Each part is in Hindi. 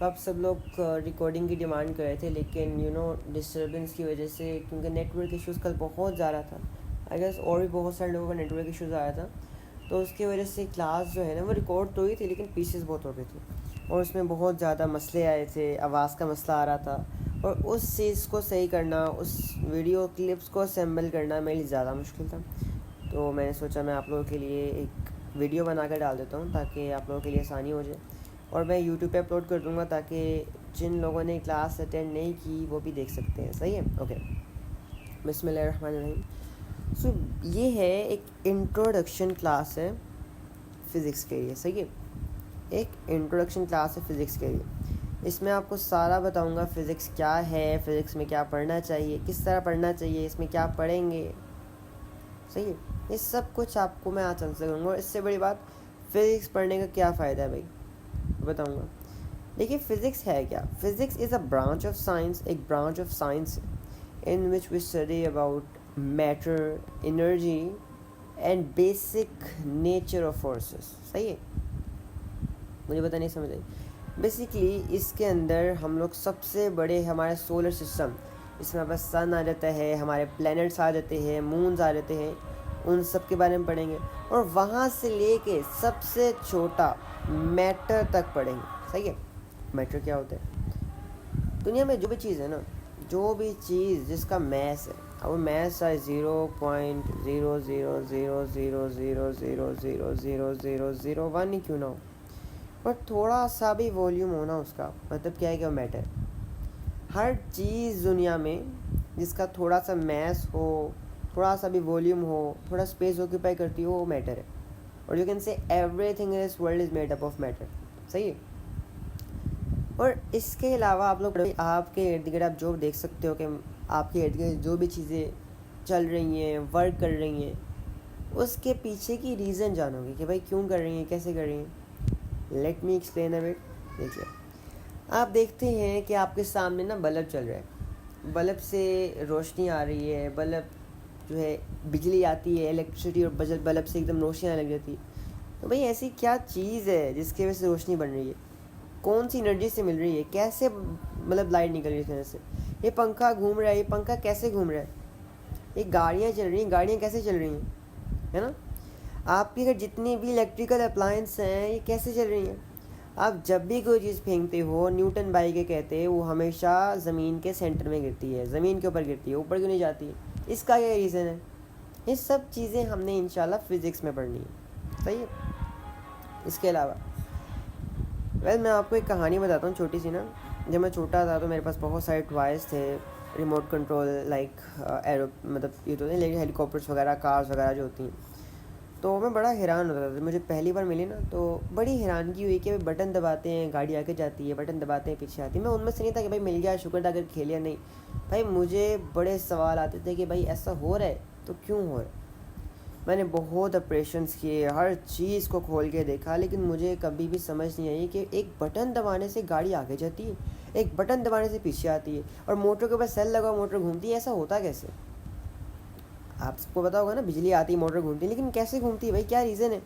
तो आप सब लोग रिकॉर्डिंग की डिमांड कर रहे थे, लेकिन डिस्टर्बेंस की वजह से, क्योंकि नेटवर्क इश्यूज़ कल बहुत ज़्यादा था। आई गेस और भी बहुत सारे लोगों का नेटवर्क इश्यूज़ आया था, तो उसकी वजह से क्लास जो है ना वो रिकॉर्ड तो हुई थी, लेकिन पीसेस बहुत हो गई थी और उसमें बहुत ज़्यादा मसले आए थे, आवाज़ का मसला आ रहा था। और उस चीज़ को सही करना, उस वीडियो क्लिप्स को असेंबल करना मेरे लिए ज़्यादा मुश्किल था। तो मैंने सोचा मैं आप लोगों के लिए एक वीडियो बना कर डाल देता हूँ, ताकि आप लोगों के लिए आसानी हो जाए। और मैं यूट्यूब पे अपलोड कर दूँगा, ताकि जिन लोगों ने क्लास अटेंड नहीं की वो भी देख सकते हैं। सही है, ओके। बिस्मिल्लाहिर्रहमानिर्रहीम। सो ये है एक इंट्रोडक्शन क्लास है फ़िज़िक्स के लिए। सही है, एक इंट्रोडक्शन क्लास है फ़िज़िक्स के लिए। इसमें आपको सारा बताऊंगा फ़िज़िक्स क्या है, फ़िज़िक्स में क्या पढ़ना चाहिए, किस तरह पढ़ना चाहिए, इसमें क्या पढ़ेंगे। सही है, ये सब कुछ आपको मैं आज आंसर करूँगा। और इससे बड़ी बात, फ़िज़िक्स पढ़ने का क्या फ़ायदा है भाई, बताऊँगा। देखिए, फ़िज़िक्स है क्या? Physics is a branch of science, एक branch of science in which we study about matter, energy and basic nature of forces. सही है, मुझे पता नहीं समझ आई। बेसिकली इसके अंदर हम लोग सबसे बड़े, हमारे सोलर सिस्टम, इसमें बस सन आ जाता है, हमारे प्लैनेट्स आ जाते हैं, मून्स आ जाते हैं, उन सब के बारे में पढ़ेंगे। और वहाँ से लेके सबसे छोटा मैटर तक पढ़ेंगे। सही है, मैटर क्या होता है? दुनिया में जो भी चीज़ है ना, जो भी चीज़ जिसका मैस है, अब वो मैस है 0.00000000001 ही क्यों ना हो, पर थोड़ा सा भी वॉल्यूम होना उसका मतलब क्या है कि वो मैटर। हर चीज़ दुनिया में जिसका थोड़ा सा मैस हो, थोड़ा सा भी वॉल्यूम हो, थोड़ा स्पेस ऑक्यूपाई करती हो, वो मैटर है। और यू कैन से everything in this world is made up of matter. सही है। और इसके अलावा आप लोग आपके इर्द गिर्द आप जो देख सकते हो कि आपके इर्द गिर्द जो भी चीज़ें चल रही हैं, वर्क कर रही हैं, उसके पीछे की रीज़न जानोगे कि भाई क्यों कर रही हैं, कैसे कर रही हैं। Let me explain a bit. देखिए, आप देखते हैं कि आपके सामने ना बल्ब चल रहा है, बल्ब से रोशनी आ रही है, बल्ब जो है बिजली आती है, इलेक्ट्रिसिटी, और बल्ब से एकदम रोशनी आने लग जाती है। तो भाई ऐसी क्या चीज़ है जिसकी वजह से रोशनी बन रही है? कौन सी एनर्जी से मिल रही है? कैसे मतलब लाइट निकल रही है इसमें से? ये पंखा घूम रहा है, ये पंखा कैसे घूम रहा है? ये गाड़ियाँ चल रही हैं, गाड़ियाँ कैसे चल रही हैं, है ना? आपके घर जितनी भी इलेक्ट्रिकल अप्लायंस हैं, ये कैसे चल रही हैं? आप जब भी कोई चीज़ फेंकते हो, न्यूटन बाई के कहते हैं, वो हमेशा ज़मीन के सेंटर में गिरती है, ज़मीन के ऊपर गिरती है, ऊपर क्यों नहीं जाती है? इसका क्या रीज़न है? ये सब चीज़ें हमने इंशाल्लाह फ़िज़िक्स में पढ़नी है। सही है। इसके अलावा मैं आपको एक कहानी बताता हूँ छोटी सी ना। जब मैं छोटा था तो मेरे पास बहुत सारे टॉयज़ थे, रिमोट कंट्रोल लाइक एरो, मतलब ये तो नहीं, लेकिन हेलीकॉप्टर्स वगैरह, कार्स वगैरह जो होती हैं। तो मैं बड़ा हैरान होता था, मुझे पहली बार मिली ना तो बड़ी हैरानगी हुई कि बटन दबाते हैं गाड़ी आगे जाती है, बटन दबाते हैं पीछे आती है। मैं उनमें से नहीं था कि भाई मिल गया शुक्र था, अगर खेलिया नहीं। भाई मुझे बड़े सवाल आते थे कि भाई ऐसा हो रहा है तो क्यों हो रहा है। मैंने बहुत ऑपरेशंस किए, हर चीज़ को खोल के देखा, लेकिन मुझे कभी भी समझ नहीं आई कि एक बटन दबाने से गाड़ी आगे जाती है, एक बटन दबाने से पीछे आती है, और मोटर के ऊपर सेल लगा, मोटर घूमती है। ऐसा होता कैसे? आप सबको पता होगा ना, बिजली आती है, मोटर घूमती है, लेकिन कैसे घूमती है भाई, क्या रीज़न है?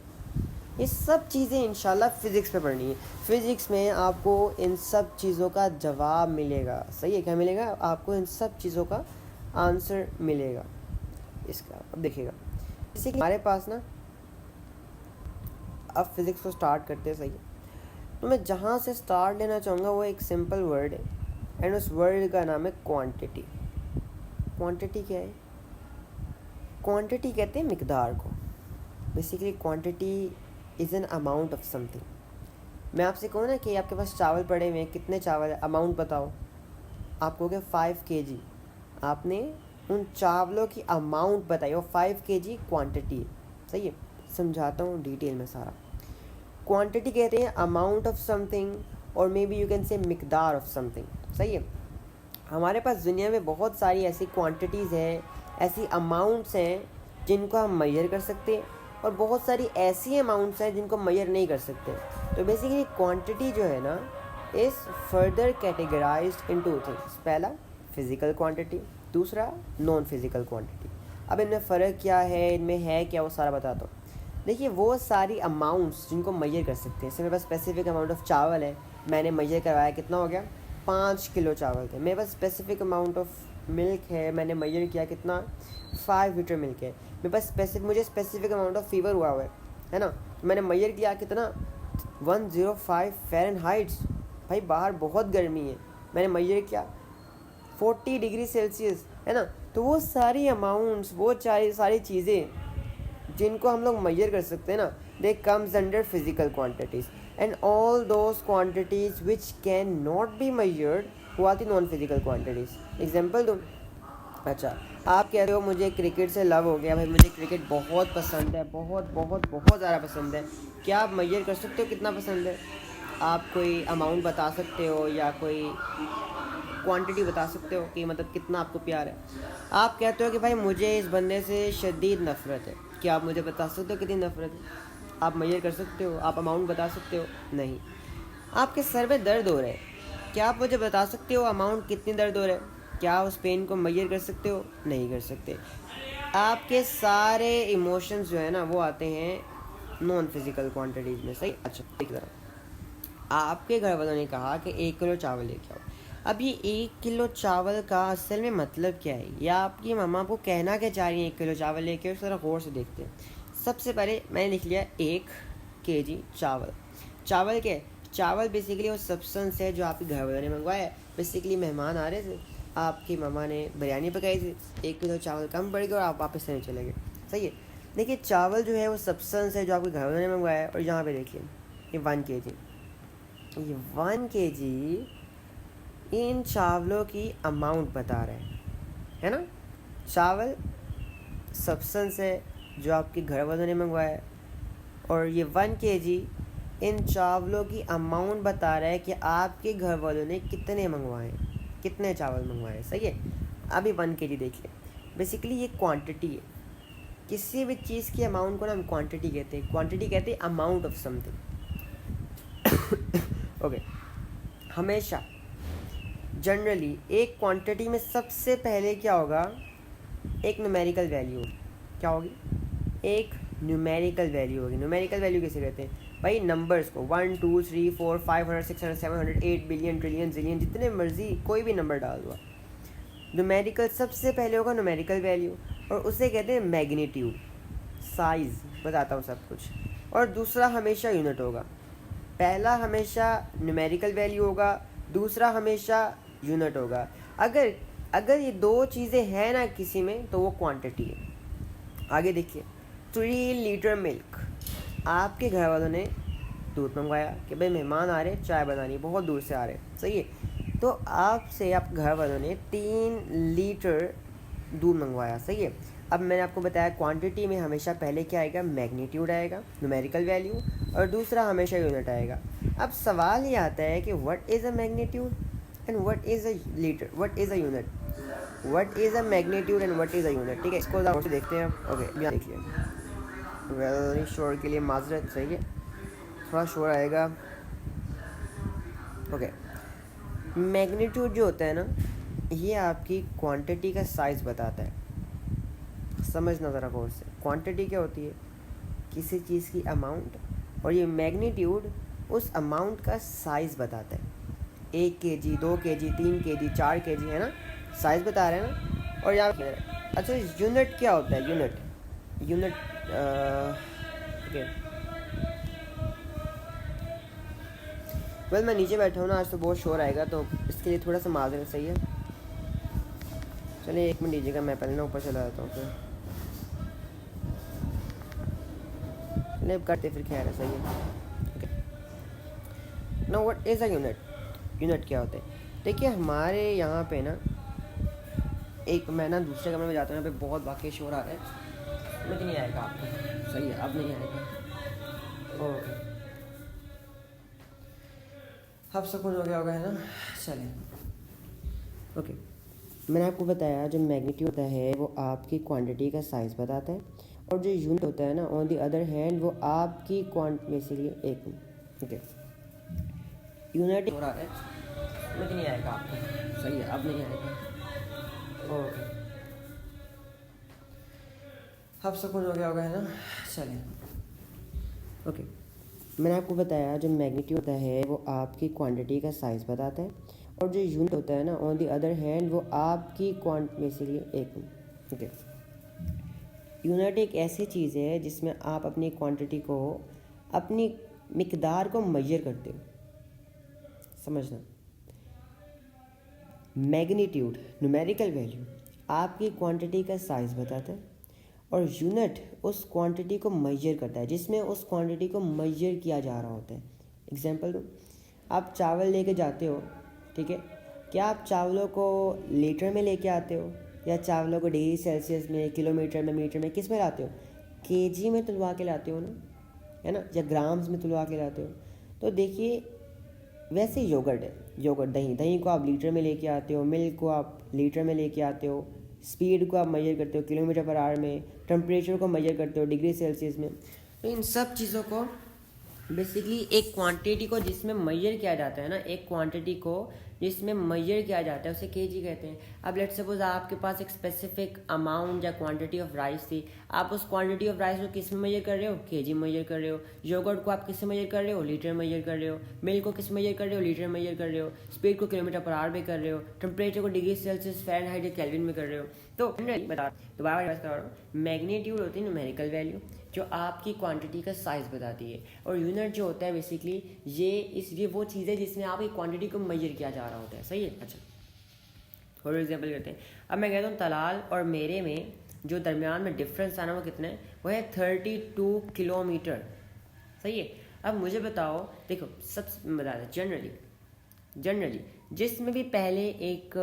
ये सब चीज़ें इंशाल्लाह फ़िज़िक्स पे पढ़नी है। फ़िज़िक्स में आपको इन सब चीज़ों का जवाब मिलेगा। सही है, क्या मिलेगा आपको? इन सब चीज़ों का आंसर मिलेगा इसका। अब देखिएगा, जैसे कि हमारे पास ना, अब फिज़िक्स को स्टार्ट करते हैं। सही है, तो मैं जहाँ से स्टार्ट लेना चाहूँगा वो एक सिंपल वर्ड है, एंड उस वर्ड का नाम है क्वांटिटी। क्वांटिटी क्या है? क्वांटिटी कहते हैं मिकदार को। Basically quantity is an amount of something. मैं आपसे कहूँ ना कि आपके पास चावल पड़े हुए हैं, कितने चावल है, अमाउंट बताओ, आप कहोगे 5 kg। आपने उन चावलों की अमाउंट बताई, और 5 kg क्वांटिटी है। सही है, समझाता हूँ डिटेल में सारा। क्वांटिटी कहते हैं अमाउंट ऑफ समथिंग, और मे बी यू कैन से मिकदार ऑफ समथिंग। सही है। हमारे पास दुनिया में बहुत सारी ऐसी क्वांटिटीज़ हैं, ऐसी अमाउंट्स हैं जिनको हम मेजर कर सकते हैं, और बहुत सारी ऐसी अमाउंट्स हैं जिनको मेजर नहीं कर सकते। तो बेसिकली क्वांटिटी जो है ना is further categorised in 2 things. पहला फिज़िकल क्वांटिटी, दूसरा नॉन फिज़िकल क्वांटिटी। अब इनमें फ़र्क क्या है, इनमें है क्या, वो सारा बताता हूँ। देखिए, वो सारी अमाउंट्स जिनको मेजर कर सकते हैं, जैसे मेरे पास स्पेसिफिक अमाउंट ऑफ चावल है, मैंने मेजर करवाया, कितना हो गया, 5 किलो चावल थे। मेरे पास स्पेसिफिक अमाउंट ऑफ मिल्क है, मैंने मेजर किया कितना, 5 लीटर मिल्क है। मेरे पास मुझे स्पेसिफिक अमाउंट ऑफ फीवर हुआ है ना, मैंने मेजर किया कितना, 105 फ़ारेनहाइट्स। भाई बाहर बहुत गर्मी है, मैंने मेजर किया 40 डिग्री सेल्सियस, है ना। तो वो सारी अमाउंट्स, वो सारी चीज़ें जिनको हम लोग मेजर कर सकते हैं ना, they comes under physical quantities, and all those quantities which can not be measured वो आती नॉन फिजिकल क्वांटिटीज़। एग्जांपल दूँ, अच्छा आप कह रहे हो मुझे क्रिकेट से लव हो गया, भाई मुझे क्रिकेट बहुत पसंद है, बहुत बहुत बहुत ज़्यादा पसंद है। क्या आप मेजर कर सकते हो कितना पसंद है? आप कोई अमाउंट बता सकते हो या कोई क्वांटिटी बता सकते हो कि मतलब कितना आपको प्यार है? आप कहते हो कि भाई मुझे इस बंदे से शदीद नफ़रत है, क्या आप मुझे बता सकते हो कितनी नफ़रत है? आप मेजर कर सकते हो? आप अमाउंट बता सकते हो? नहीं। आपके सर में दर्द हो रहा है, क्या आप मुझे बता सकते हो अमाउंट कितनी दर्द हो रहा है? क्या उस पेन को मेजर कर सकते हो? नहीं कर सकते। आपके सारे इमोशंस जो है ना वो आते हैं नॉन फिजिकल क्वांटिटीज़ में, सही। अच्छा एक तरह आपके घर वालों ने कहा कि 1 किलो चावल लेके आओ। अब ये 1 किलो चावल का असल में मतलब क्या है, या आपकी मम्मा को कहना क्या चाह रही है 1 किलो चावल लेके, उस तरह गौर से देखते हैं। सबसे पहले मैंने लिख लिया 1 केजी चावल। चावल क्या है? चावल बेसिकली वो सब्सटेंस है जो आपके घर वालों ने मंगवाया है। बेसिकली मेहमान आ रहे थे, आपकी मम्मा ने बिरयानी पकाई थी, 1 किलो चावल कम पड़ गया और आप वापस नहीं चले गए, सही है। देखिए चावल जो है वो सब्सटेंस है जो आपके घर वालों ने मंगवाया है। और यहाँ पे देखिए ये 1 केजी, ये 1 केजी इन चावलों की अमाउंट बता रहे हैं, है ना। चावल सब्सटेंस है जो आपके घर वालों ने मंगवाया है, और ये 1 केजी इन चावलों की अमाउंट बता रहा है कि आपके घर वालों ने कितने मंगवाए, कितने चावल मंगवाए, सही है। अभी 1 केजी देखिए, बेसिकली ये क्वांटिटी है। किसी भी चीज़ की अमाउंट को ना हम क्वांटिटी कहते हैं, क्वांटिटी कहते हैं अमाउंट ऑफ समथिंग। ओके, हमेशा जनरली एक क्वांटिटी में सबसे पहले क्या होगा, एक न्यूमेरिकल वैल्यू। क्या होगी? एक न्यूमेरिकल वैल्यू होगी। न्यूमेरिकल वैल्यू किसे कहते हैं भाई? नंबर्स को 1 2 3 4 500 600 700 8 बिलियन ट्रिलियन जिलियन जितने मर्जी कोई भी नंबर डाल दो। न्यूमेरिकल सबसे पहले होगा न्यूमेरिकल वैल्यू, और उसे कहते हैं मैग्नीट्यूड, साइज़, बताता हूँ सब कुछ। और दूसरा हमेशा यूनिट होगा। पहला हमेशा न्यूमेरिकल वैल्यू होगा, दूसरा हमेशा यूनिट होगा। अगर ये दो चीज़ें हैं ना किसी में, तो वो क्वांटिटी है। आगे देखिए, 3 लीटर मिल्क। आपके घर वालों ने दूध मंगवाया कि भाई मेहमान आ रहे, चाय बनानी, बहुत दूर से आ रहे, सही है। तो आपसे आप घर वालों ने 3 लीटर दूध मंगवाया, सही है। अब मैंने आपको बताया क्वांटिटी में हमेशा पहले क्या आएगा, मैग्नीट्यूड आएगा, न्यूमेरिकल वैल्यू, और दूसरा हमेशा यूनिट आएगा। अब सवाल ये आता है कि what is a magnitude and what is a litre, what is a unit, what is a magnitude and what is a unit. ठीक है, इसको देखते हैं। ओके यहाँ देखिए, वेल शोर के लिए माजरत, सही है, थोड़ा शोर आएगा। ओके, मैग्नीट्यूड जो होता है ना, ये आपकी क्वांटिटी का साइज़ बताता है। समझना ज़रा गौर से, क्वांटिटी क्या होती है, किसी चीज़ की अमाउंट, और ये मैग्नीट्यूड उस अमाउंट का साइज़ बताता है। 1 केजी 2 केजी 3 केजी 4 केजी, है ना, साइज़ बता रहे हैं ना। और यहाँ अच्छा यूनिट क्या होता है, यूनिट ओके, वेल मैं नीचे बैठा हूँ ना, आज तो बहुत शोर आएगा, तो इसके लिए थोड़ा सा माजरत, सही है। चलिए 1 मिनट दीजिएगा, मैं पहले ना ऊपर चला जाता हूँ, फिर चलिए करते फिर, खैर है, सही है। Okay, know what is a unit, unit क्या होता है? देखिए हमारे यहाँ पे ना, एक मैं ना दूसरे कमरे में जाता हूँ, यहाँ पे बहुत वाकई शोर आ रहा है, समझ नहीं आएगा आपको, सही है, अब नहीं आएगा। ओके, अब सुकून हो गया होगा, है ना। चलिए ओके, मैंने आपको बताया जो मैग्नीट्यूड होता है वो आपकी क्वांटिटी का साइज़ बताता है, और ये यूनिट होता है ना, ये आपकी यूनिट का साइज़ बताता है। 1 केजी 2 केजी 3 केजी 4 केजी, है ना, साइज़ बता रहे हैं ना। और यहाँ पे देखिए, मैंने आपको बताया जो मैग्नीट्यूड है वो आपकी क्वांटिटी का साइज़ बताता है, और जो यूनिट होता है ना, ऑन द अदर हैंड, वो आपकी बेसिकली एक, ओके, यूनिट हो रहा है, समझ नहीं आएगा आपको, सही है, अब नहीं आएगा। ओके, अब सुकून हो गया होगा, है ना। चलिए ओके, मैंने आपको बताया जो मैग्नीट्यूड होता है वो आपकी क्वांटिटी का साइज़ बताता है, और जो यूनिट होता है ना ऑन द अदर हैंड वो आपकी बेसिकली एक ओके यूनिट एक ऐसी चीज़ है जिसमें आप अपनी क्वांटिटी को, अपनी मिकदार को मेजर करते हो, समझना। मैग्नीट्यूड न्यूमेरिकल वैल्यू आपकी क्वांटिटी का साइज़ बताता है, और यूनिट उस क्वांटिटी को मेजर करता है जिसमें उस क्वांटिटी को मेजर किया जा रहा होता है। एग्जांपल दूँ, आप चावल लेके जाते हो, ठीक है, क्या आप चावलों को लीटर में लेके आते हो या चावलों को डिग्री सेल्सियस में, किलोमीटर में, मीटर में, किस में लाते हो? केजी में तुलवा के लाते हो ना, है ना, या ग्राम्स में तुलवा के लाते हो। तो देखिए वैसे योगर्ट है, योगर्ट दही को आप लीटर में लेके आते हो, मिल्क को आप लीटर में लेके आते हो, स्पीड को आप मेजर करते हो किलोमीटर पर आवर में, टेम्परेचर को मेजर करते हो डिग्री सेल्सियस में। तो इन सब चीज़ों को बेसिकली एक क्वांटिटी को जिसमें मेजर किया जाता है ना, एक क्वांटिटी को जिसमें मेजर किया जाता है उसे केजी कहते हैं। अब लेट्स सपोज आपके पास एक स्पेसिफिक अमाउंट या क्वांटिटी ऑफ राइस थी, आप उस क्वांटिटी ऑफ राइस को किस में मेजर कर रहे हो? केजी मेजर कर रहे हो। योगर्ट को आप किस में मेजर कर रहे हो? लीटर मेजर कर रहे हो। मिल्क को किस में मेजर कर रहे हो? लीटर मेजर कर रहे हो। स्पीड को किलोमीटर पर आवर में कर रहे हो। टेम्परेचर को डिग्री सेल्सियस, फ़ारेनहाइट या केल्विन में कर रहे हो। तो दोबारा बात कर रहा हूँ, मैग्नीट्यूड होती है न्यूमेरिकल वैल्यू जो आपकी क्वांटिटी का साइज़ बताती है, और यूनिट जो होता है बेसिकली ये वो चीज़ है जिसमें आपकी क्वांटिटी को मेजर किया जा रहा होता है। सही है। अच्छा, फॉर एग्जांपल करते हैं। अब मैं कहता हूँ तलाल और मेरे में जो दरमियान में डिफरेंस आना वो कितना है? वो है 32 किलोमीटर। सही है। अब मुझे बताओ, देखो सब बता दें, जनरली जिसमें भी पहले एक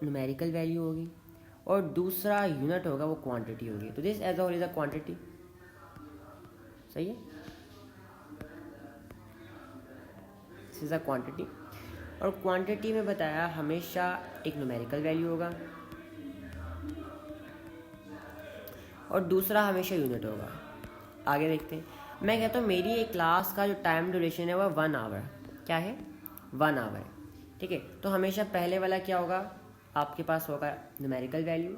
न्यूमेरिकल वैल्यू होगी और दूसरा यूनिट होगा, वो क्वांटिटी होगी। तो this as a whole is a quantity. सही है, दिस इज अ क्वांटिटी। और क्वांटिटी में बताया हमेशा एक न्यूमेरिकल वैल्यू होगा और दूसरा हमेशा यूनिट होगा। आगे देखते हैं। मैं कहता हूँ मेरी एक क्लास का जो टाइम ड्यूरेशन है वह 1 आवर। क्या है? 1 आवर। ठीक है, तो हमेशा पहले वाला क्या होगा? आपके पास होगा न्यूमेरिकल वैल्यू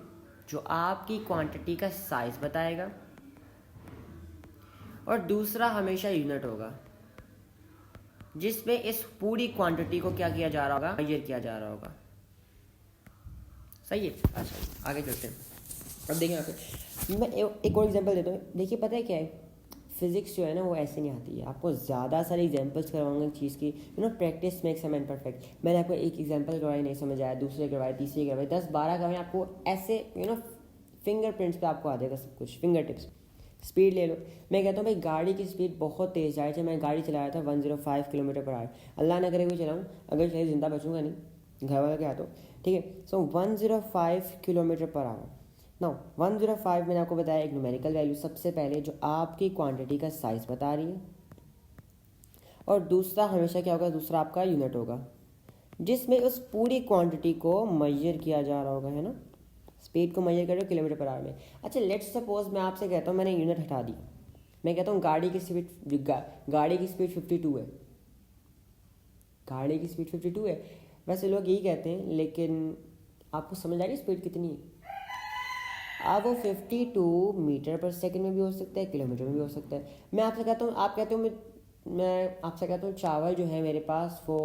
जो आपकी क्वांटिटी का साइज बताएगा, और दूसरा हमेशा यूनिट होगा जिसमें इस पूरी क्वांटिटी को क्या किया जा रहा होगा? मेजर किया जा रहा होगा। सही है। अच्छा, आगे चलते हैं। अब देखिए यहाँ पे मैं एक और एग्जांपल देता हूँ। देखिए पता है क्या है, फिजिक्स जो है ना वो ऐसे नहीं आती है। आपको ज़्यादा सारे एग्जांपल्स करवाऊंगा एक चीज़ की, practice makes a man perfect. मैंने आपको एक एग्जांपल करवाई, नहीं समझ आया, दूसरे करवाए, तीसरे करवाए, 10-12 करवाए, आपको ऐसे फिंगर प्रिंट्स पे आपको आ जाएगा सब कुछ, फिंगर टिप्स। स्पीड ले लो। मैं कहता हूँ भाई गाड़ी की स्पीड बहुत तेज़ जा रही है। मैं गाड़ी चलाया था 105 किलोमीटर पर आवर। अल्लाह ना करे कोई चलाऊँ, अगर चले जिंदा बचूंगा नहीं, घर वाला क्या तो ठीक है। सो 105 किलोमीटर पर आवर। नाउ 105 मैंने आपको बताया एक न्यूमेरिकल वैल्यू सबसे पहले जो आपकी क्वांटिटी का साइज बता रही है, और दूसरा हमेशा क्या होगा? दूसरा आपका यूनिट होगा जिसमें उस पूरी क्वांटिटी को मेजर किया जा रहा होगा, है ना। स्पीड को मेजर कर रहे हो किलोमीटर पर आवर में। अच्छा, लेट्स सपोज मैं आपसे कहता हूँ मैंने यूनिट हटा दी, मैं कहता हूँ गाड़ी की स्पीड गाड़ी की स्पीड 52 है। गाड़ी की स्पीड 52 है। वैसे लोग यही कहते हैं, लेकिन आपको समझ आ रही है स्पीड कितनी है? अब वो 52 मीटर पर सेकंड में भी हो सकता है, किलोमीटर में भी हो सकता है। मैं आपसे कहता हूँ, आप कहते हो मैं आपसे कहता हूँ चावल जो है मेरे पास वो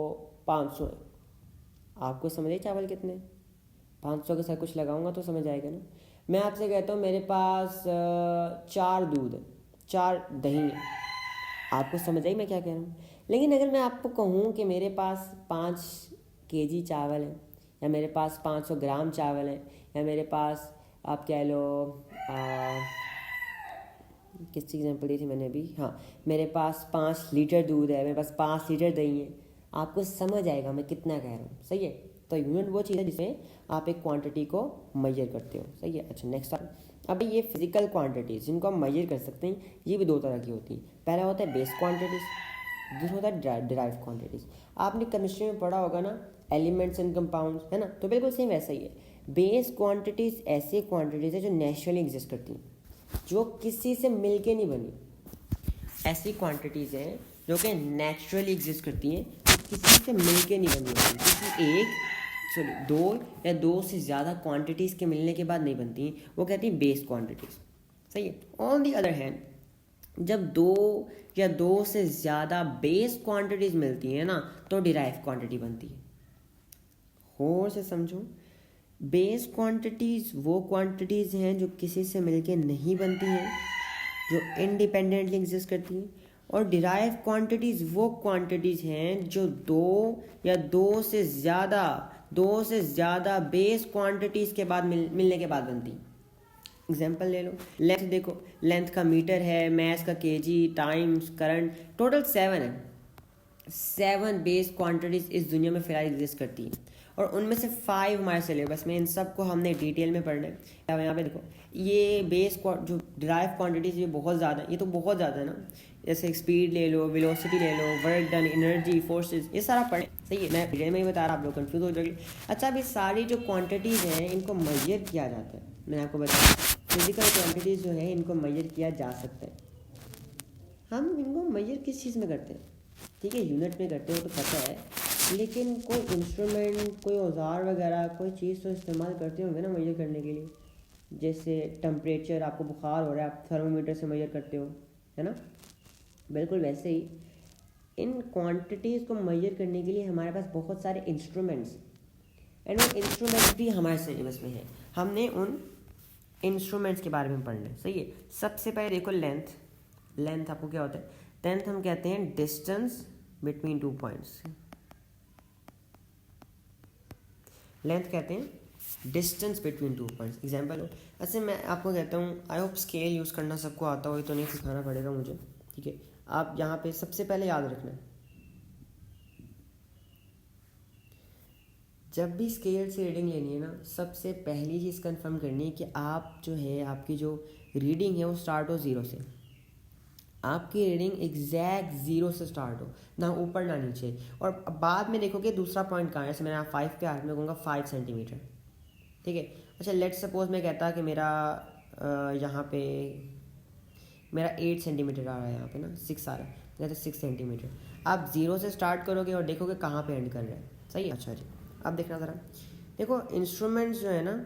500 है। आपको समझ आई चावल कितने? 500 के साथ कुछ लगाऊंगा तो समझ आएगा ना। मैं आपसे कहता हूँ मेरे पास 4 दूध है, 4 दही है। आपको समझ आई मैं क्या कह रहा हूँ? लेकिन अगर मैं आपको कहूँ कि मेरे पास 5 केजी चावल है, या मेरे पास 500 ग्राम चावल है, या मेरे पास आप कह लो किस एग्जाम्पल दी थी मैंने अभी, हाँ, मेरे पास 5 लीटर दूध है, मेरे पास 5 लीटर दही है, आपको समझ आएगा मैं कितना कह रहा हूँ। सही है। तो यूनिट वो चीज़ है जिसमें आप एक क्वांटिटी को मेजर करते हो। सही है। अच्छा, नेक्स्ट अब ये फिजिकल क्वांटिटीज जिनको हम मेजर कर सकते हैं, ये भी 2 तरह की होती हैं। पहला होता है बेस क्वांटिटीज, दूसरा होता है डिराइव क्वांटिटीज। आपने केमिस्ट्री में पढ़ा होगा ना, एलिमेंट्स एंड कंपाउंड्स, है ना, तो बिल्कुल सेम वैसा ही है। बेस क्वांटिटीज ऐसी क्वांटिटीज है जो नेचुरली एग्जिस्ट करती हैं, जो किसी से मिलके नहीं बनी। ऐसी क्वांटिटीज़ हैं जो कि नेचुरली एग्जिस्ट करती हैं, किसी से मिलके नहीं बनी होती, किसी दो या दो से ज़्यादा क्वांटिटीज़ के मिलने के बाद नहीं बनती, वो कहती हैं बेस क्वांटिटीज़। सही है। ऑन दी अदर हैंड जब दो या दो से ज़्यादा बेस क्वांटिटीज़ मिलती हैं ना तो डिराइव क्वांटिटी बनती है। और से समझो, बेस क्वांटिटीज़ वो क्वांटिटीज़ हैं जो किसी से मिलके नहीं बनती हैं, जो इंडिपेंडेंटली एग्जिस्ट करती हैं, और डिराइव क्वांटिटीज़ वो क्वांटिटीज़ हैं जो दो या दो से ज़्यादा बेस क्वांटिटीज़ के बाद मिलने के बाद बनती हैं। एग्जाम्पल ले लो, लेंथ देखो, लेंथ का मीटर है, मैस का केजी, टाइम्स, करंट, टोटल 7 है। 7 बेस क्वांटिटीज़ इस दुनिया में फिलहाल एग्जिस्ट करती हैं, और उनमें से 5 हमारे सिलेबस में, इन सब को हमने डिटेल में पढ़ना है। यहाँ पे देखो, ये बेस जो डिराइव क्वांटिटीज़ ये बहुत ज़्यादा है, ये तो बहुत ज़्यादा है ना। जैसे स्पीड ले लो, वेलोसिटी ले लो, वर्क डन, एनर्जी, फोर्सेस, ये सारा पढ़े, सही है। मैं डिटेल में ही बता रहा, आप लोग कंफ्यूज हो जाएंगे। अच्छा, अभी सारी जो क्वांटिटीज़ हैं इनको मेजर किया जाता है। मैंने आपको बताया फिजिकल क्वांटिटीज़ जो है इनको मेजर किया जा सकता है। हम इनको मेजर किस चीज़ में करते हैं? ठीक है, यूनिट में करते हो तो पता है, लेकिन कोई इंस्ट्रूमेंट, कोई औजार वगैरह, कोई चीज़ तो इस्तेमाल करते होंगे ना मेजर करने के लिए। जैसे टेम्परेचर, आपको बुखार हो रहा है, आप थर्मोमीटर से मेजर करते हो, है ना। बिल्कुल वैसे ही इन क्वांटिटीज़ को मेजर करने के लिए हमारे पास बहुत सारे इंस्ट्रूमेंट्स, एंड वो इंस्ट्रूमेंट्स भी हमारे सिलेबस में है। हमने उन इंस्ट्रूमेंट्स के बारे में पढ़ना है, सही है। सबसे पहले देखो, लेंथ। लेंथ आपको क्या होता है? लेंथ हम कहते हैं डिस्टेंस बिटवीन 2 पॉइंट्स। लेंथ कहते हैं डिस्टेंस बिटवीन 2 पॉइंट्स। एग्जाम्पल, ऐसे मैं आपको कहता हूँ, आई होप स्केल यूज़ करना सबको आता हो, तो नहीं सिखाना पड़ेगा मुझे, ठीक है। आप यहाँ पे सबसे पहले याद रखना है, जब भी स्केल से रीडिंग लेनी है ना, सबसे पहली चीज़ कंफर्म करनी है कि आप जो है, आपकी जो रीडिंग है वो स्टार्ट हो 0 से। आपकी रीडिंग एग्जैक्ट 0 से स्टार्ट हो, ना ऊपर ना नीचे। और बाद में देखो कि दूसरा पॉइंट कहाँ है। जैसे मैंने 5 पे आया, मैं कहूँगा 5 सेंटीमीटर, ठीक है। अच्छा, लेट सपोज मैं कहता कि मेरा यहाँ पे मेरा 8 सेंटीमीटर आ रहा है, यहाँ पे ना 6 आ रहा है, या तो 6 सेंटीमीटर। आप 0 से स्टार्ट करोगे और देखोगे कहाँ पे एंड कर रहा है, सही है। अच्छा जी, अब देखना ज़रा, देखो इंस्ट्रूमेंट्स जो है ना,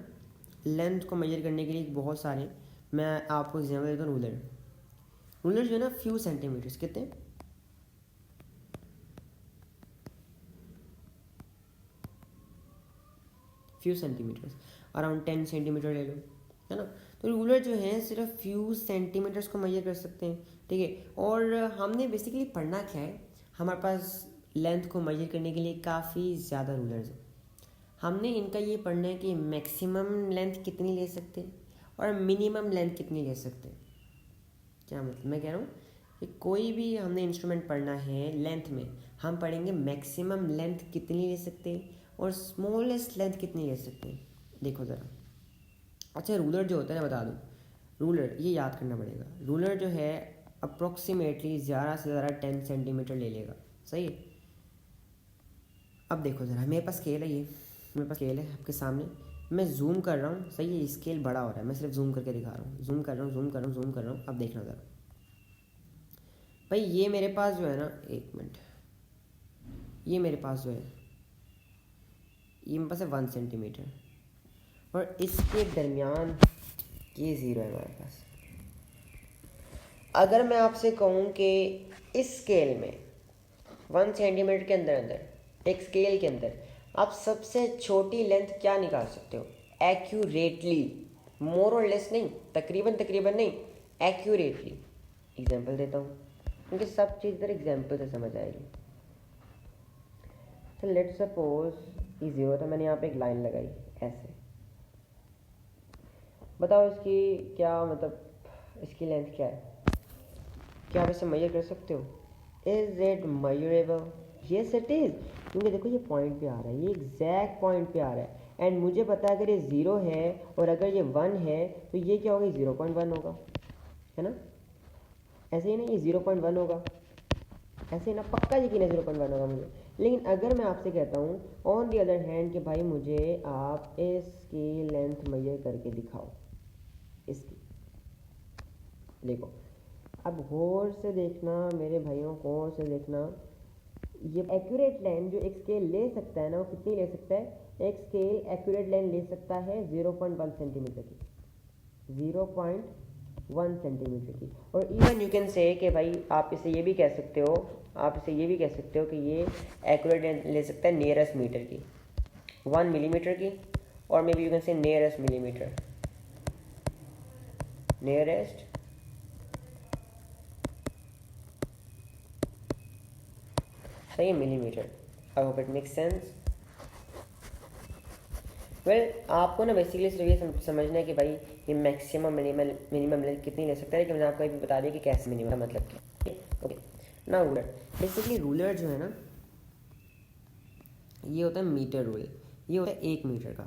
लेंथ को मेजर करने के लिए बहुत सारे, मैं आपको एग्जाम्पल देता हूँ। रूलर, रूलर जो है ना, फ्यू सेंटीमीटर्स, कितने, फ्यू सेंटीमीटर्स, अराउंड 10 सेंटीमीटर ले लो, है ना। तो रूलर जो है सिर्फ फ्यू सेंटीमीटर्स को मेजर कर सकते हैं, ठीक है। और हमने बेसिकली पढ़ना क्या है, हमारे पास लेंथ को मेजर करने के लिए काफ़ी ज़्यादा रूलर्स हैं। हमने इनका ये पढ़ना है कि मैक्सिमम लेंथ कितनी ले सकते हैं और मिनिमम लेंथ कितनी ले सकते हैं। क्या मतलब, मैं कह रहा हूँ कि कोई भी हमने इंस्ट्रूमेंट पढ़ना है, लेंथ में हम पढ़ेंगे मैक्सिमम लेंथ कितनी ले सकते हैं और स्मॉलेस्ट लेंथ कितनी ले सकते हैं। देखो ज़रा, अच्छा रूलर जो होता है ना, बता दूँ, रूलर ये याद करना पड़ेगा। रूलर जो है अप्रोक्सीमेटली ज़्यादा से ज़्यादा 10 सेंटीमीटर ले लेगा, सही है। अब देखो ज़रा, मेरे पास स्केल है, ये मेरे पास स्केल है आपके सामने, मैं जूम कर रहा हूँ, सही है। स्केल बड़ा हो रहा है, मैं सिर्फ जूम करके दिखा रहा हूँ, जूम कर रहा हूँ, जूम कर रहा हूँ, जूम कर रहा हूँ। अब देखना ज़रा भाई, ये मेरे पास जो है ना, एक मिनट, ये मेरे पास जो है, ये मेरे पास है 1 सेंटीमीटर, और इसके दरमियान ये 0 है हमारे पास। अगर मैं आपसे कहूँ कि इस स्केल में 1 सेंटीमीटर के अंदर अंदर, एक स्केल के अंदर आप सबसे छोटी लेंथ क्या निकाल सकते हो एक्यूरेटली, मोर और लेस नहीं, तकरीबन तकरीबन नहीं, एक्यूरेटली। एग्जांपल देता हूँ क्योंकि सब चीज़ इधर एग्जांपल से समझ आएगी। तो लेट्स सपोज ये 0 था, मैंने यहाँ पे एक लाइन लगाई ऐसे, बताओ इसकी क्या मतलब, इसकी लेंथ क्या है, क्या आप इसे मेजर कर सकते हो? Is it measurable? Yes it is, क्योंकि देखो ये पॉइंट पे आ रहा है, ये एग्जैक्ट पॉइंट पे आ रहा है, एंड मुझे पता है अगर ये 0 है और अगर ये 1 है तो ये क्या होगा, 0.1 होगा, है ना। ऐसे ही ना, ये 0.1 होगा, ऐसे ही ना, पक्का यकीन है 0.1 होगा मुझे। लेकिन अगर मैं आपसे कहता हूँ ऑन दी अदर हैंड कि भाई मुझे आप इसकी लेंथ मेजर करके दिखाओ, इसकी, देखो अब गौर से देखना मेरे भाइयों, गौर से देखना, ये एक्यूरेट लेंथ जो एक स्केल ले सकता है ना, वो कितनी ले सकता है? एक स्केल एक्यूरेट लेंथ ले सकता है 0.1 सेंटीमीटर की, 0.1 1 सेंटीमीटर की। और इवन यू कैन से कि भाई आप इसे ये भी कह सकते हो, कि ये एक्यूरेट ले सकता है नियरेस्ट मीटर की, 1 मिलीमीटर की, और मे बी यू कैन से नियरेस्ट मिलीमीटर, नियरेस्ट सही है millimetre. I hope it make sense. Well आपको ना बेसिकली सिर्फ ये समझना है कि भाई ये मैक्सिमम मिनिमम लेंथ कितनी ले सकता है, कि मैंने आपको अभी बता दिया कि कैसे मिनिमम मतलब क्या। ओके ना रूलर, बेसिकली रूलर जो है ना ये होता है मीटर रूल। ये होता है 1 मीटर का,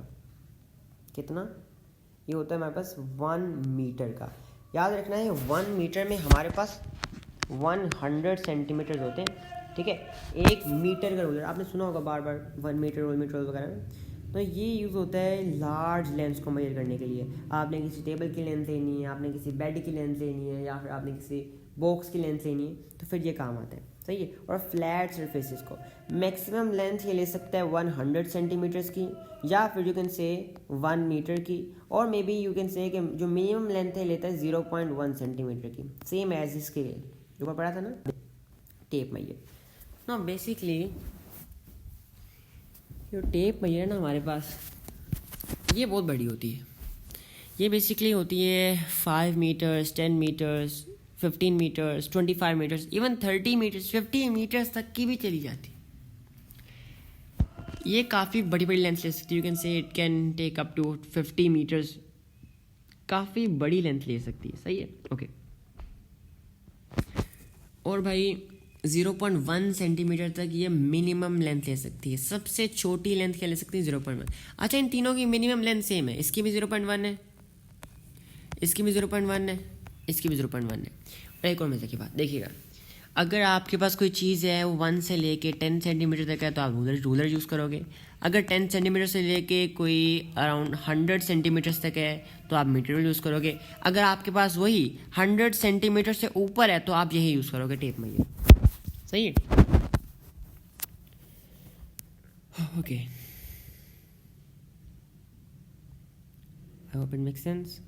कितना ये होता है हमारे पास 1 मीटर का। याद रखना है 1 मीटर में हमारे पास 100 सेंटीमीटर होते हैं, ठीक है। 1 मीटर का रूलर आपने सुना होगा बार बार, 1 मीटर वगैरह में। तो ये यूज़ होता है लार्ज लेंथ को मेजर करने के लिए। आपने किसी टेबल की लेंथ लेनी है, आपने किसी बेड की लेंथ लेनी है, या फिर आपने किसी बॉक्स की लेंथ लेनी है, तो फिर ये काम आता है, सही है। और फ्लैट सरफेसेस को मैक्सिमम लेंथ ये ले सकता है 100 सेंटीमीटर्स की, या फिर यू कैन से 1 मीटर की, और मे बी यू कैन से कि जो मिनिमम लेंथ है लेता है 0.1 सेंटीमीटर की, सेम एज इसके लिए जो पढ़ा था ना टेप मैयर। ना बेसिकली जो टेप मैयर है ना हमारे पास, ये बहुत बड़ी होती है। ये बेसिकली होती है 5 metres, 10 metres, 15 metres, 25 metres, even 30 metres, 50 metres तक की भी चली जाती है। ये काफ़ी बड़ी बड़ी लेंथ ले सकती है। You can say it can take up to 50 metres, काफ़ी बड़ी लेंथ ले सकती है, सही है। ओके और भाई 0.1 सेंटीमीटर तक ये मिनिमम लेंथ ले सकती है। सबसे छोटी लेंथ क्या ले सकती है 0.1। अच्छा इन तीनों की मिनिमम लेंथ सेम है, इसकी भी 0.1 है, इसकी भी 0.1 है, इसकी भी 0.1 है। और एक और मजे की बात देखिएगा, अगर आपके पास कोई चीज़ है वो 1 से लेके 10 सेंटीमीटर तक है तो आप रूलर यूज़ करोगे। अगर 10 सेंटीमीटर से लेके कोई अराउंड 100 सेंटीमीटर्स तक है तो आप मीटर यूज़ करोगे। अगर आपके पास वही 100 सेंटीमीटर से ऊपर है तो आप यही यूज़ करोगे, टेप मैयर, सही है। Okay I hope it make sense.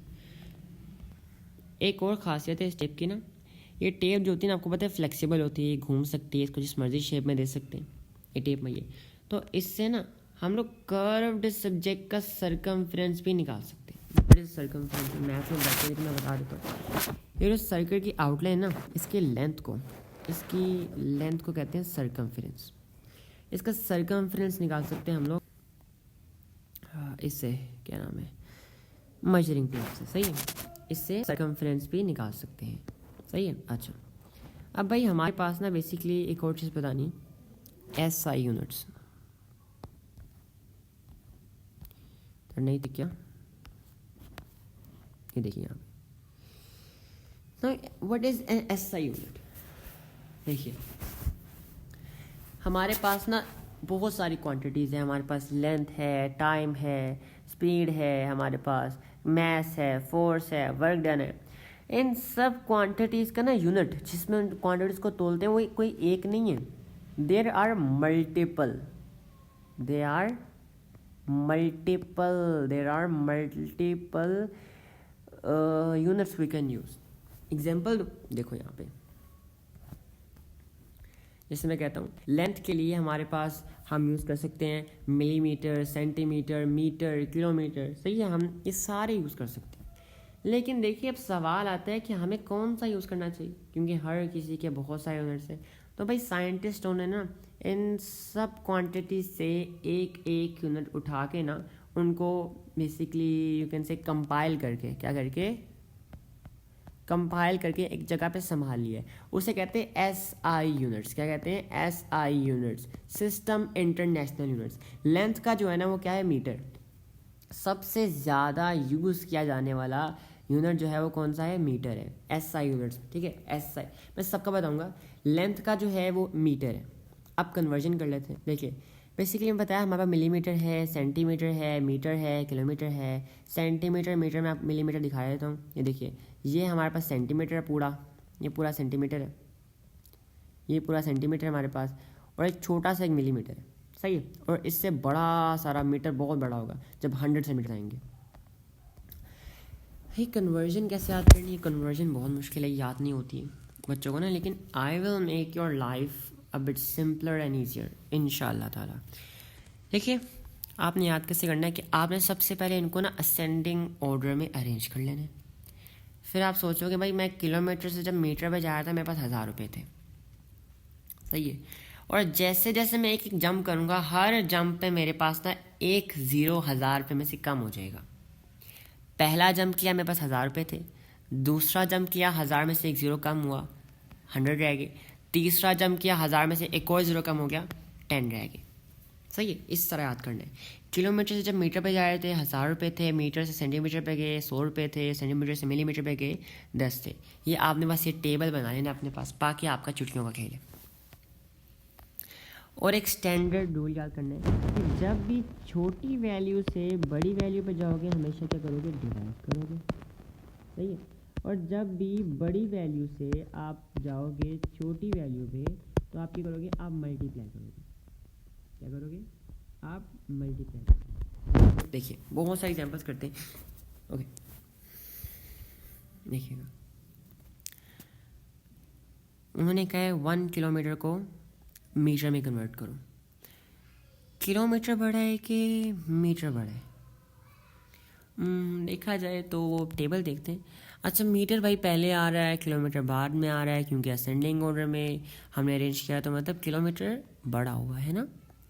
एक और ख़ासियत है इस टेप की ना, ये टेप जो होती है ना आपको पता है फ्लेक्सिबल होती है, घूम सकती है, इसको जिस मर्जी शेप में दे सकते हैं ये टेप में। ये तो इससे ना हम लोग कर्व्ड सब्जेक्ट का सर्कमफ्रेंस भी निकाल सकते हैं। बड़े सर्कमफ्रेंस मैथ में बैठे तो मैं बता देता हूँ। ये जो सर्कल की आउटलाइन ना, इसकी लेंथ को कहते हैं सर्कमफ्रेंस। इसका सर्कमफ्रेंस निकाल सकते हैं हम लोग इससे, क्या नाम है, मेजरिंग टेप से, सही है। इससे सर्कमफ्रेंस भी निकाल सकते हैं, सही है। अच्छा अब भाई हमारे पास ना बेसिकली एक और चीज़ बतानी है, SI यूनिट्स। तो नहीं थी क्या, ये देखिए यहाँ पे। What is an SI unit. देखिए हमारे पास ना बहुत सारी क्वांटिटीज़ हैं, हमारे पास लेंथ है, टाइम है, स्पीड है, हमारे पास मास है, फोर्स है, वर्क डन है। इन सब क्वांटिटीज़ का ना यूनिट जिसमें उन क्वांटिटीज़ को तोलते हैं वो कोई एक नहीं है, there are multiple units we can use. Example देखो यहाँ पे, जैसे मैं कहता हूँ लेंथ के लिए हमारे पास हम यूज़ कर सकते हैं मिलीमीटर, सेंटीमीटर, मीटर, किलोमीटर, सही है। हम ये सारे यूज़ कर सकते हैं। लेकिन देखिए अब सवाल आता है कि हमें कौन सा यूज़ करना चाहिए, क्योंकि हर किसी के बहुत सारे यूनिट्स हैं। तो भाई साइंटिस्ट ने ना इन सब क्वांटिटी से एक एक यूनिट उठा के ना उनको बेसिकली यू कैन से कंपाइल करके, क्या करके, कंपाइल करके एक जगह पे संभाल लिया है। उसे कहते हैं SI यूनिट्स। क्या कहते हैं? SI units, system international units. Length का जो है ना वो क्या है, मीटर। सबसे ज़्यादा यूज़ किया जाने वाला यूनिट जो है वो कौन सा है, मीटर है। SI यूनिट्स, ठीक है। SI मैं सबका बताऊंगा। लेंथ का जो है वो मीटर है। अब कन्वर्जन कर लेते हैं। देखिए बेसिकली मैं बताया हमारे पास मिलीमीटर है, सेंटीमीटर है, मीटर है, किलोमीटर है। सेंटीमीटर, मीटर में आप मिलीमीटर दिखा देता हूँ। ये देखिए ये हमारे पास सेंटीमीटर है पूरा, ये पूरा सेंटीमीटर है, ये पूरा सेंटीमीटर है हमारे पास, और एक छोटा सा एक मिलीमीटर है, सही है। और इससे बड़ा सारा मीटर बहुत बड़ा होगा जब 100 सेंटीमीटर आएंगे। भाई कन्वर्जन कैसे याद करनी है? कन्वर्जन बहुत मुश्किल है, याद नहीं होती है बच्चों को ना, लेकिन I will make your life a bit simpler and easier इंशाल्लाह ताला। देखिए, आपने याद कैसे करना है कि आपने सबसे पहले इनको ना असेंडिंग ऑर्डर में अरेंज कर लेना है। फिर आप सोचोगे भाई मैं किलोमीटर से जब मीटर पे जा रहा था मेरे पास 1000 रुपये थे, सही है। और जैसे जैसे मैं एक एक जंप करूँगा, हर जंप पे मेरे पास ना एक ज़ीरो 1000 रुपये में से कम हो जाएगा। पहला जंप किया मेरे पास 1000 रुपये थे, दूसरा जंप किया 1000 में से एक ज़ीरो कम हुआ, 100 रह गए। तीसरा जंप किया 1000 में से एक और ज़ीरो कम हो गया, 10 रह गए, सही है। इस तरह याद करना है। किलोमीटर से जब मीटर पे जा रहे थे 1000 रुपये थे, मीटर से सेंटीमीटर पे गए 100 रुपये थे, सेंटीमीटर से मिलीमीटर पे गए 10 थे। ये आपने बस ये टेबल बना लेना अपने पास, बाकी आपका चुटकियों का खेल है। और एक स्टैंडर्ड रूल याद करना है कि जब भी छोटी वैल्यू से बड़ी वैल्यू पे जाओगे हमेशा क्या करोगे? डिवाइड करोगे, सही है। और जब भी बड़ी वैल्यू से आप जाओगे छोटी वैल्यू पे तो आप क्या करोगे? आप मल्टीप्लाई करोगे। क्या करोगे? आप मल्टीप्लाई करोगे। देखिए बहुत सारे एग्जांपल्स करते हैं, ओके देखिएगा। उन्होंने कहा है 1 किलोमीटर को मीटर में कन्वर्ट करो। किलोमीटर बड़ा है कि मीटर बड़ा है? देखा जाए तो टेबल देखते हैं। अच्छा, मीटर भाई पहले आ रहा है, किलोमीटर बाद में आ रहा है, क्योंकि असेंडिंग ऑर्डर में हमने अरेंज किया, तो मतलब किलोमीटर बड़ा हुआ है ना,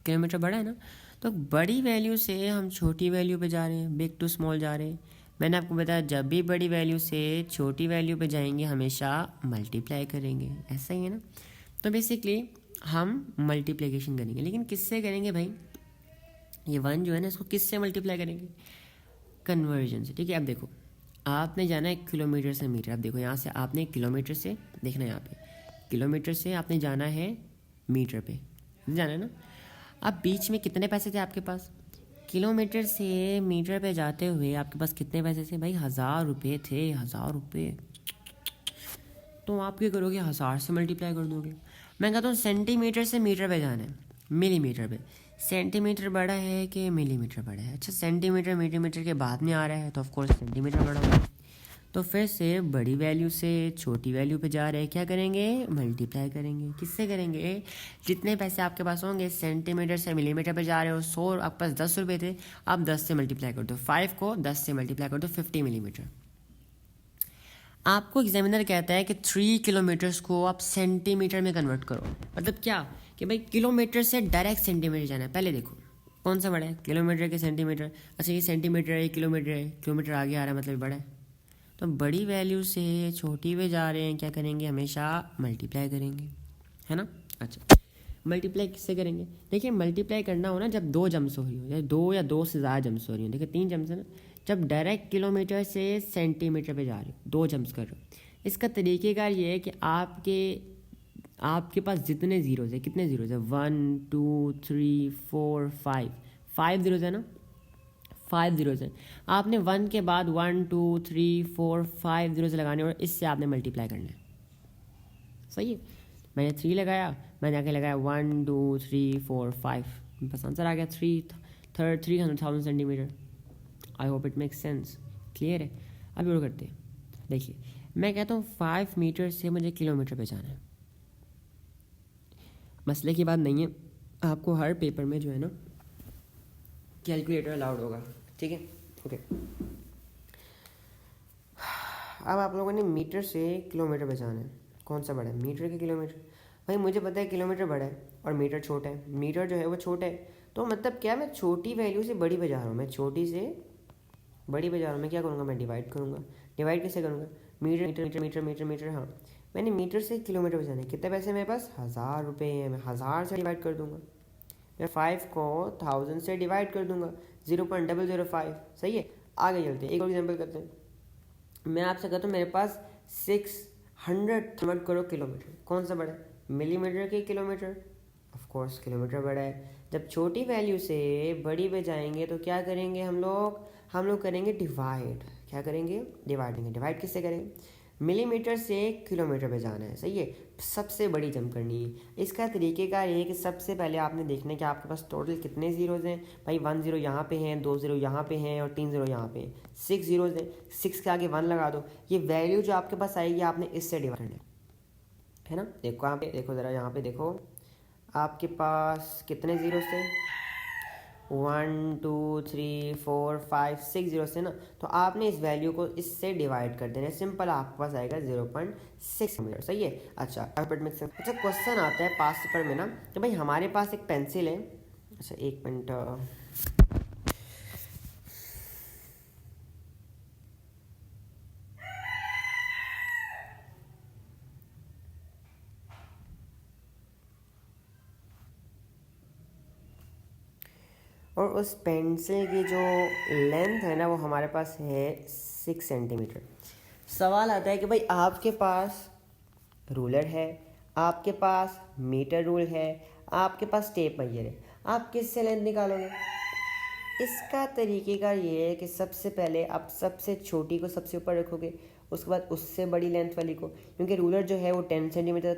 किलोमीटर बड़ा है ना। तो बड़ी वैल्यू से हम छोटी वैल्यू पे जा रहे हैं, बिग टू स्मॉल जा रहे हैं। मैंने आपको बताया जब भी बड़ी वैल्यू से छोटी वैल्यू पे जाएंगे हमेशा मल्टीप्लाई करेंगे, ऐसा ही है ना। तो बेसिकली हम मल्टीप्लिकेशन करेंगे, लेकिन किससे करेंगे भाई? ये 1 जो है ना, इसको किससे मल्टीप्लाई करेंगे? कन्वर्जन से, ठीक है। अब देखो, आपने जाना है किलोमीटर से मीटर। अब देखो यहाँ से आपने किलोमीटर से देखना है, यहाँ पे किलोमीटर से आपने जाना है मीटर पे, जाना है ना। अब बीच में कितने पैसे थे आपके पास? किलोमीटर से मीटर पे जाते हुए आपके पास कितने पैसे थे भाई? 1000 रुपये थे, 1000 रुपये। तो आप क्या करोगे? 1000 से मल्टीप्लाई कर दोगे। मैं कहता हूँ सेंटीमीटर से मीटर पे जाना है, मिलीमीटर पे। सेंटीमीटर बड़ा है कि मिलीमीटर बड़ा है? अच्छा, सेंटीमीटर मिलीमीटर के बाद में आ रहा है तो ऑफकोर्स सेंटीमीटर बड़ा होगा। तो फिर से बड़ी वैल्यू से छोटी वैल्यू पे जा रहे हैं, क्या करेंगे? मल्टीप्लाई करेंगे। किससे करेंगे? जितने पैसे आपके पास होंगे, सेंटीमीटर से मिलीमीटर पे जा रहे हो, 100 आपके पास 10 रुपये थे, आप 10 से मल्टीप्लाई कर दो। 5 को 10 से मल्टीप्लाई कर दो, 50 मिलीमीटर। आपको एग्जामिनर कहता है कि 3 किलोमीटर्स को आप सेंटीमीटर में कन्वर्ट करो। मतलब क्या कि भाई किलोमीटर से डायरेक्ट सेंटीमीटर जाना है। पहले देखो कौन सा बड़ा है, किलोमीटर के सेंटीमीटर। अच्छा, ये सेंटीमीटर है, किलोमीटर है, किलोमीटर आगे आ रहा है मतलब बड़ा है। तो बड़ी वैल्यू से छोटी पे जा रहे हैं, क्या करेंगे? हमेशा मल्टीप्लाई करेंगे, है ना। अच्छा, मल्टीप्लाई किससे करेंगे? देखिए, मल्टीप्लाई करना हो ना जब 2 जम्स हो रही हो, या 2 या 2 से ज़्यादा जम्स हो रही हो। देखिए 3 जम्स है ना, जब डायरेक्ट किलोमीटर से सेंटीमीटर पे जा रहे हो, 2 जम्स कर रहे हो। इसका तरीक़ेकार ये है कि आपके पास जितने ज़ीरोज़ है, कितने ज़ीरोज़ है? 1 2 3 4 5 ज़ीरोज़ है ना, 5 ज़ीरोज़ है। आपने 1 के बाद 1 2 3 4 5 ज़ीरोज़ लगाने और इससे आपने मल्टीप्लाई करना है, सही है। मैंने 3 लगाया, मैंने आगे लगाया 1 2 3 4 5, बस आंसर आ गया 300,000 centimetre. I hope it makes sense, clear है। अब ये करते हैं। देखिए, मैं कहता हूँ 5 मीटर से मुझे किलोमीटर पे जाना है। मसले की बात नहीं है, आपको हर पेपर में जो है ना कैलकुलेटर अलाउड होगा, ठीक है, ओके। अब आप लोगों ने मीटर से किलोमीटर पे जाना है, कौन सा बड़ा है, मीटर के किलोमीटर? भाई मुझे पता है किलोमीटर बड़ा है और मीटर छोटा है, मीटर जो है वो छोटा है। तो मतलब क्या, मैं छोटी वैल्यू से बड़ी पे जा रहा हूँ, मैं छोटी से बड़ी पे जा रहा हूँ। मैं क्या करूँगा? मैं डिवाइड करूँगा। डिवाइड कैसे करूँगा? Metre metre metre metre metre metre, हाँ। मैंने मीटर से किलोमीटर पे जाना है, कितने पैसे मेरे पास? 1000 रुपये है। मैं 1000 से डिवाइड कर दूँगा। मैं 5 को 1000 से डिवाइड कर दूँगा, 0.005, सही है। आगे चलते हैं, एक और एग्जाम्पल करते हैं। मैं आपसे कहता हूँ मेरे पास 600 कन्वर्ट करो किलोमीटर, कौन सा बड़ा है, मिलीमीटर के किलोमीटर? ऑफ कोर्स किलोमीटर बड़ा है। जब छोटी वैल्यू से बड़ी पे जाएंगे तो क्या करेंगे हम लोग करेंगे डिवाइड। क्या करेंगे? डिवाइड करेंगे। डिवाइड किससे करेंगे? मिलीमीटर से किलोमीटर पे जाना है, सही है। सबसे बड़ी जंप करनी है। इसका तरीक़ेकार ये है कि सबसे पहले आपने देखना है कि आपके पास टोटल कितने ज़ीरोज़ हैं। भाई 1 ज़ीरो यहाँ पे हैं, 2 ज़ीरो यहाँ पे हैं और 3 ज़ीरो यहाँ पे हैं। 6 ज़ीरोज़ हैं, 6 के आगे 1 लगा दो। ये वैल्यू जो आपके पास आएगी आपने इससे डिवाइड करना है ना। देखो आप देखो ज़रा यहाँ पे देखो, आपके पास कितने ज़ीरोज़ थे, 1 2 3 4 5 6 ज़ीरो से ना। तो आपने इस वैल्यू को इससे डिवाइड कर देना है। सिंपल आपके पास आएगा 0.6 मीटर। सही है। अच्छा अच्छा क्वेश्चन आता है पास्ट पेपर में ना कि भाई हमारे पास एक पेंसिल है। अच्छा एक मिनट, और उस पेंसिल की जो लेंथ है ना वो हमारे पास है 6 सेंटीमीटर। सवाल आता है कि भाई आपके पास रूलर है, आपके पास मीटर रूल है, आपके पास टेप मेजर है, आप किससे लेंथ निकालोगे। इसका तरीक़ेकार ये है कि सबसे पहले आप सबसे छोटी को सबसे ऊपर रखोगे, उसके बाद उससे बड़ी लेंथ वाली को, क्योंकि रूलर जो है वो 10 सेंटीमीटर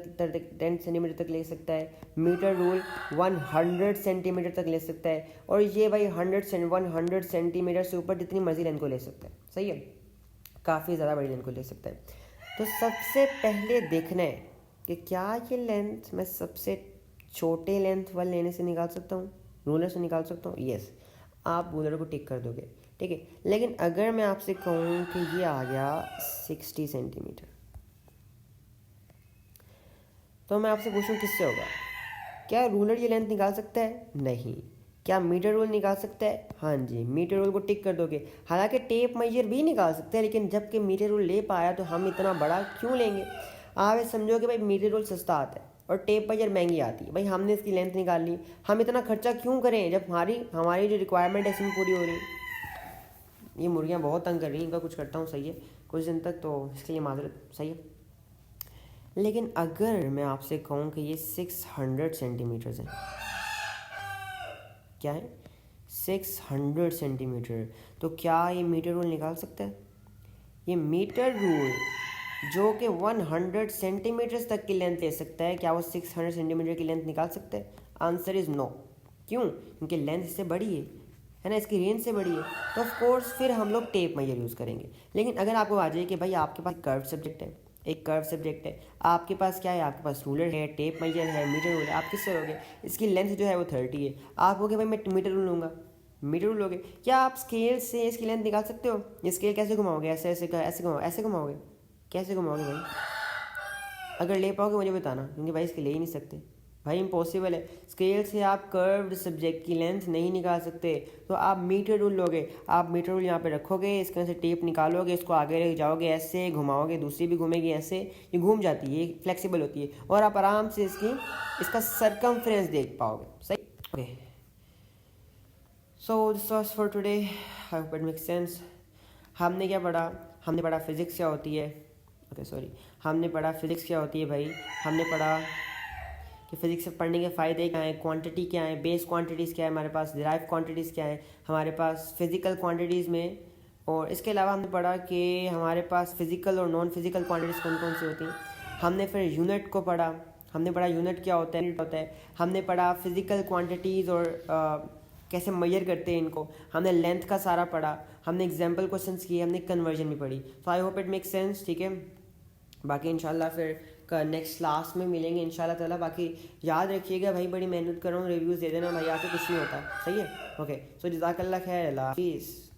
तक ले सकता है, मीटर रूल 100 सेंटीमीटर तक ले सकता है, और ये भाई 100 सेंटीमीटर से ऊपर जितनी मर्जी लेंथ को ले सकता है। सही है, काफ़ी ज़्यादा बड़ी लेंथ को ले सकता है। तो सबसे पहले देखना है कि क्या ये लेंथ मैं सबसे छोटे लेंथ वाले लेने से निकाल सकता हूँ, रूलर से निकाल सकता हूँ। यस, आप रूलर को टिक कर दोगे, ठीक है। लेकिन अगर मैं आपसे कहूँ कि ये आ गया 60 सेंटीमीटर, तो मैं आपसे पूछूं किससे होगा। क्या रूलर ये लेंथ निकाल सकता है? नहीं। क्या मीटर रूल निकाल सकता है? हाँ जी, मीटर रूल को टिक कर दोगे। हालांकि टेप मेजर भी निकाल सकते हैं, लेकिन जबकि मीटर रूल ले पाया तो हम इतना बड़ा क्यों लेंगे। आप ये समझो कि भाई मीटर रूल सस्ता आता है और टेप मेजर महंगी आती है। भाई हमने इसकी लेंथ निकाल ली, हम इतना खर्चा क्यों करें जब हमारी जो रिक्वायरमेंट है इसमें पूरी हो रही है। ये मुर्गियाँ बहुत तंग कर रही हैं, इनका कुछ करता हूँ। सही है, कुछ दिन तक, तो इसके लिए माजरत। सही है। लेकिन अगर मैं आपसे कहूँ कि ये 600 सेंटीमीटर है, क्या है 600 सेंटीमीटर, तो क्या ये मीटर रूल निकाल सकता है? ये मीटर रूल जो कि 100 सेंटीमीटर तक की लेंथ ले सकता है, क्या वो 600 सेंटीमीटर की लेंथ निकाल सकता है? Answer is no. क्यों? क्योंकि लेंथ इससे बड़ी है ना, इसकी रेंज से बड़ी है। तो ऑफ कोर्स फिर हम लोग टेप मेजर यूज़ करेंगे। लेकिन अगर आपको आ जाए कि भाई आपके पास कर्व सब्जेक्ट है, एक कर्व सब्जेक्ट है, आपके पास क्या है, आपके पास रूलर है, टेप मेजर है, मीटर रूल है, आप किससे लोगे? इसकी लेंथ जो है वो 30 है, आप कहोगे भाई मैं मीटर रूल लूँगा, मीटर रूल लोगे। क्या आप स्केल से इसकी लेंथ निकाल सकते हो? ये स्केल कैसे घुमाओगे? ऐसे ऐसे ऐसे घुमाओ, ऐसे घुमाओगे, कैसे घुमाओगे भाई? अगर ले पाओगे मुझे बताना, क्योंकि भाई इसके ले ही नहीं सकते भाई, इम्पॉसिबल है। स्केल से आप कर्व्ड सब्जेक्ट की लेंथ नहीं निकाल सकते, तो आप मीटर रूल लोगे। आप मीटर रूल यहाँ पे रखोगे, इसके से टेप निकालोगे, इसको आगे ले जाओगे, ऐसे घुमाओगे, दूसरी भी घूमेगी, ऐसे ये घूम जाती है, ये फ्लेक्सिबल होती है, और आप आराम से इसका सरकमफ्रेंस देख पाओगे। सही, okay. So this was for today, I hope it makes sense. हमने क्या पढ़ा? हमने पढ़ा फिज़िक्स क्या होती है, ओके सॉरी, हमने पढ़ा फिज़िक्स क्या होती है भाई। हमने पढ़ा कि फिज़िक्स से पढ़ने के फ़ायदे क्या हैं, क्वांटिटी क्या है, बेस क्वांटिटीज़ क्या है हमारे पास, डिराइव क्वांटिटीज़ क्या है हमारे पास फिज़िकल क्वांटिटीज़ में। और इसके अलावा हमने पढ़ा कि हमारे पास फ़िज़िकल और नॉन फिज़िकल क्वांटिटीज़ कौन कौन सी होती हैं। हमने फिर यूनिट को पढ़ा, हमने पढ़ा यूनिट क्या होता है। हमने पढ़ा फिज़िकल क्वांटिटीज़ और कैसे मेजर करते हैं इनको। हमने लेंथ का सारा पढ़ा, हमने एग्जाम्पल क्वेश्चंस किए, हमने कन्वर्जन भी पढ़ी। तो I hope it make sense, ठीक है। बाकी इंशाल्लाह फिर नेक्स्ट क्लास में मिलेंगे इंशाल्लाह ताला। बाकी याद रखिएगा भाई, बड़ी मेहनत कर रहा हूँ, रिव्यूज़ दे देना भाई, आके कुछ नहीं होता। सही है, ओके। सो जज़ाकल्लाह खैर, अल्लाह हाफिज़।